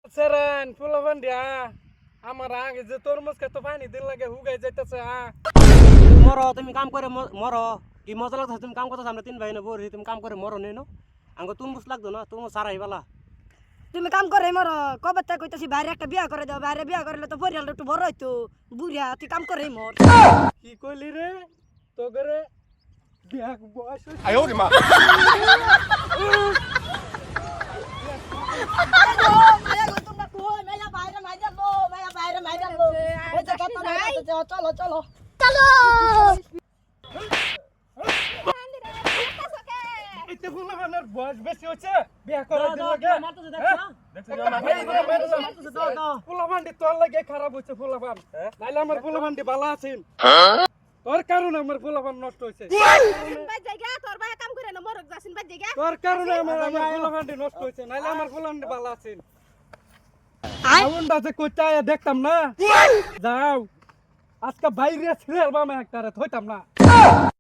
Serene ফুলাবান দিয়া আমার আগে যে তরমুজ খেত পানি দিন লাগে হুগাই যাইতেছে মরো তুমি কাম করে মরো কি মজা লাগছে তুমি কাম করতে আমরা তিন ভাই না বড়ি তুমি কাম করে মরো নেই আঙ্গ তুরমুজ লাগতো না তুরমুজ সারা হইবালা তুমি কাম করে মরো কবে তাই কইতাছি বাইরে একটা বিয়া করে দাও বাইরে বিয়া করলে তো পরিয়ালটা একটু বড় হইতো বুড়িয়া তুই কাম করে মর কি কইলি রে তো করে বিয়া বয়স হইছে। 哎呦我的妈！ চলো চলো এতে ফুলাবানের বয়স বেশি হচ্ছে বিয়া করে দিন লাগে ফুলাবান্ডি তোর লাগে খারাপ হচ্ছে ফুলাবান নাইলে আমার ফুলাবান্ডি ভালো আছেন তোর কারণে আমার ফুলাবান নষ্ট হয়েছে তোর কারণে আমার ফুলাবান্ডি নষ্ট হয়েছে নাইলে আমার ফুলাবান্ডি ভালো আছেন আউন্ডা যে কইতে আয়া দেখতাম না যাও আজকে বাইরে ছিড়ে আলবাম একটা হইতাম না